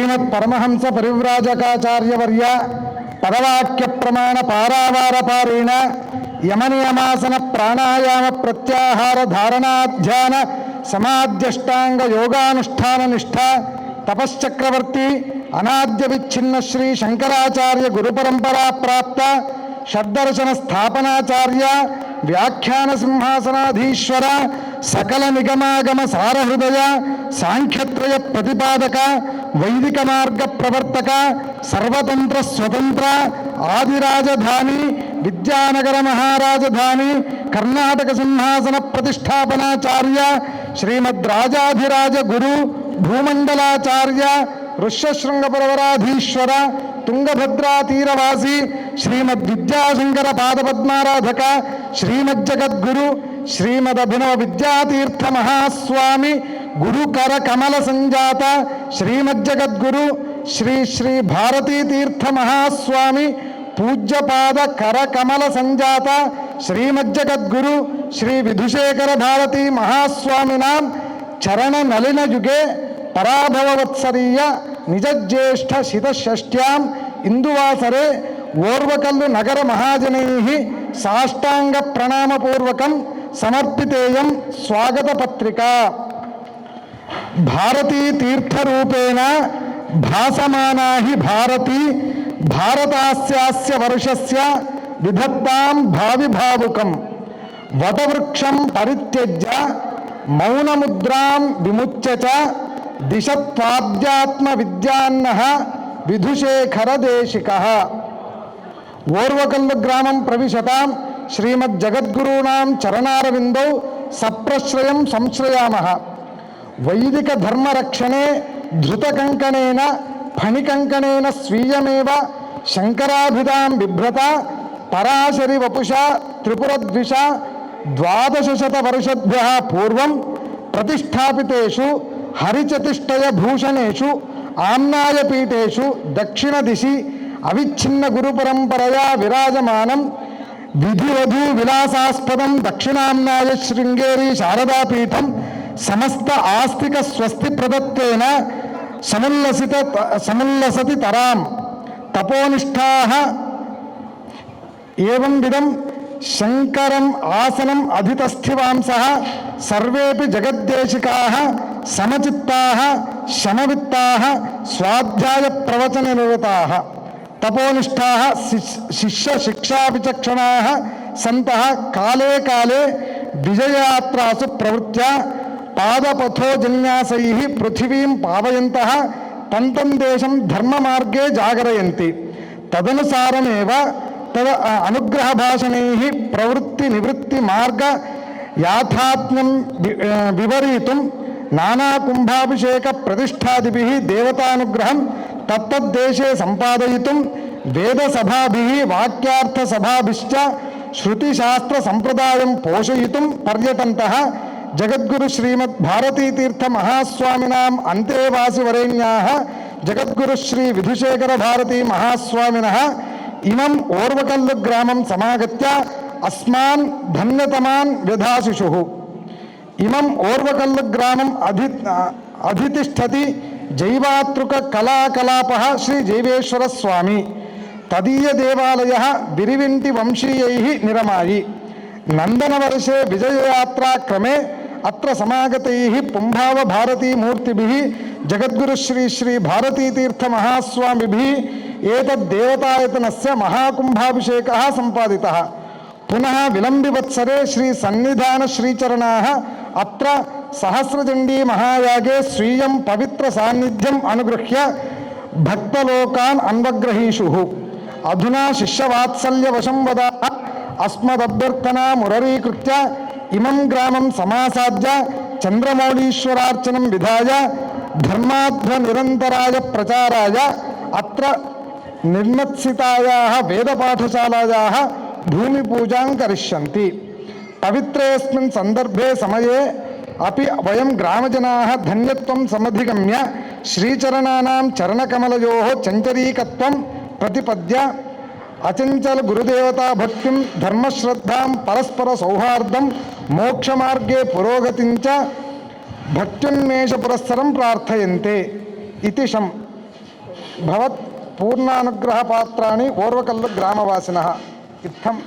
శ్రీమద్ పరమహంస పరివ్రాజకాచార్యవర్య పదవాక్య ప్రమాణ పారావారపారేణ యమనియమాసన ప్రాణాయామ ప్రత్యాహార ధారణాధ్యాన సమాధ్యష్టాంగ యోగానుష్ఠాన నిష్ఠ తపశ్చక్రవర్తి అనాద్య విచ్ఛిన్న శ్రీ శంకరాచార్య గురుపరంపరా ప్రాప్త షడ్దర్శన స్థాపనాచార్య వ్యాఖ్యాన సింహాసనాధీశ్వర సకల నిగమాగమ సారహృదయ సాంఖ్యత్రయ ప్రతిపాదక వైదిక మార్గ ప్రవర్తక సర్వతంత్ర స్వతంత్ర ఆదిరాజధాని విద్యానగర మహారాజధాని కర్ణాటక సింహాసన ప్రతిష్టాపనాచార్య శ్రీమద్ రాజాధిరాజ గురు భూమండలాచార్య ఋష్యశృంగపరవరాధీశ్వర తుంగభద్రా తీరవాసి శ్రీమద్ విద్యాశంకర పాదపద్మారాధక శ్రీమజ్జగద్గురు శ్రీమదభినవ విద్యాతీర్థ మహాస్వామి గురుకర కమల సంజాత శ్రీమజ్జగద్గురు శ్రీ శ్రీ భారతీ తీర్థ మహాస్వామి పూజ్యపాద కర కమల సంజాత శ్రీమజ్జగద్గురు శ్రీ విధుశేఖర భారతీ మహాస్వామినాం చరణ నలిన యుగే పరాభవవత్సరీయ నిజజ్యేష్ఠ శితషష్ట్యాం ఇందువాసరే ఓర్వకల్లు నగర మహాజనై సాష్టాంగ ప్రణామపూర్వకం సమర్పితేయం స్వాగత పత్రిక. భారతీ తీర్థరూపేణ భాసమానా హి భారతీ భారతాస్యాస్య వర్షస్య విధత్తాం భావి భావుకం వటవృక్షం పరిత్యజ్య మౌనముద్రాం విముచ్య చ దిశత్వాధ్యాత్మ విద్యాన్నః విధుశేఖర దేశికః. ఓర్వకల్లు గ్రామం ప్రవిశతాం శ్రీమద్ జగద్గురూణాం చరణారవిందౌ సప్రశ్రయం సంశ్రయామః. వైదిక ధర్మరక్షణే ధృతకంకణేన ఫణికంకణేన స్వీయమేవ శంకరాభిధాం బిభ్రత పరాశరి వపుషా త్రిపురద్విష 1200 వర్షభ్యః పూర్వం ప్రతిష్టాపితేషు హరిచతుష్టయ భూషణేషు ఆమ్నాయపీఠేషు దక్షిణ దిశి అవిచ్ఛిన్న గురుపరంపరయా విరాజమానం విధివధూ విలాసాస్పదం దక్షిణామ్నాయ శృంగేరి శారదాపీఠం సమస్త ఆస్తిక స్వస్తి ప్రదత్తేన సముల్లసతి తరాం తపోనిష్ఠాః ఏవం విధం శంకరం ఆసనం అధితస్థివాంసః సర్వేపి జగద్దేశికాః సమచిత్తాః శమవిత్తాః స్వాధ్యాయ ప్రవచన నిరతాః తపోనిష్ఠాః శిష్య శిక్షా విచక్షణాః సంతః కాలే కాలే విజయయాత్రాసు ప్రవృత్య పాదపథోజన్యాసైః పృథివీం పావయంతః తంతం దేశం ధర్మమార్గే జాగరయంతి. తదనుసారమేవ తద అనుగ్రహ భాషణైః ప్రవృత్తి నివృత్తి మార్గ యాథాత్మ్యం వివరీతుం నానా కుంభాభిషేక ప్రతిష్టాదిభిః దేవతానుగ్రహం తత్తద్దేశే సంపాదయితుం వేద సభాభిః వాక్యార్థ సభాభిశ్చ శృతి శాస్త్ర సంప్రదాయం పోషయితుం పర్యటంతః జగద్గురు శ్రీమద్ భారతీ తీర్థ మహాస్వామినాం అంతేవాసి వరేణ్యాః జగద్గురు శ్రీ విధుశేఖర భారతీ మహాస్వామినః ఇమం ఓర్వకల్లు గ్రామం సమాగత్య అస్మాన్ ధన్యతమాన్ వ్యధాశిషుః. ఇమం ఓర్వకల్లు గ్రామం అధితిష్ఠతి జైవాతృక కళాకలాపః శ్రీ జైవేశ్వర స్వామి. తదీయ దేవాలయః బిరివింటి వంశీయైః నిరమాయి. నందనవర్షే విజయయాత్రాక్రమే అత్ర సమాగతైః పుంభావ భారతీ మూర్తిభిః జగద్గురు శ్రీ శ్రీ భారతీ తీర్థ మహాస్వామిభిః ఏతద్దేవతాయతనస్య మహాకుంభాభిషేకः సంపాదితः. పునః విలంబివత్సరే శ్రీ సన్నిధాన శ్రీచరణాः అత్ర సహస్రచండీ మహాయాగే స్వీయం పవిత్ర సాన్నిధ్యం అనుగృహ్య భక్తలోకాన్ అన్వగ్రహీషుః. అధునా శిష్యవాత్సల్యవశం వదా అస్మదభ్యర్థనా మురరీకృత్య ఇమం గ్రామం సమాసాద్య చంద్రమౌళీశ్వరార్చనం విధాయ ధర్మాధ్వ నిరంతరాయ ప్రచారాయ అత్ర నిర్మత్సితాయాః వేదపాఠశాలాయాः భూమి పూజాం కరిష్యంతి. పవిత్రేస్మిన్ సందర్భే సమయే అపి వయం గ్రామజనాః ధన్యత్వం సమధిగమ్య శ్రీచరణానాం చరణకమలయోః చంచరీకత్వం ప్రతిపద్య అచంచల గురుదేవతా భక్తిం ధర్మశ్రద్ధాం పరస్పర సౌహార్దం మోక్షమార్గే పురోగతించ భక్త్యున్మేష పురస్సరం ప్రార్థయంతే. ఇతి శం. భవత్ పూర్ణానుగ్రహపాత్రాణి ఓర్వకల్లు గ్రామవాసినః. ఇత్థం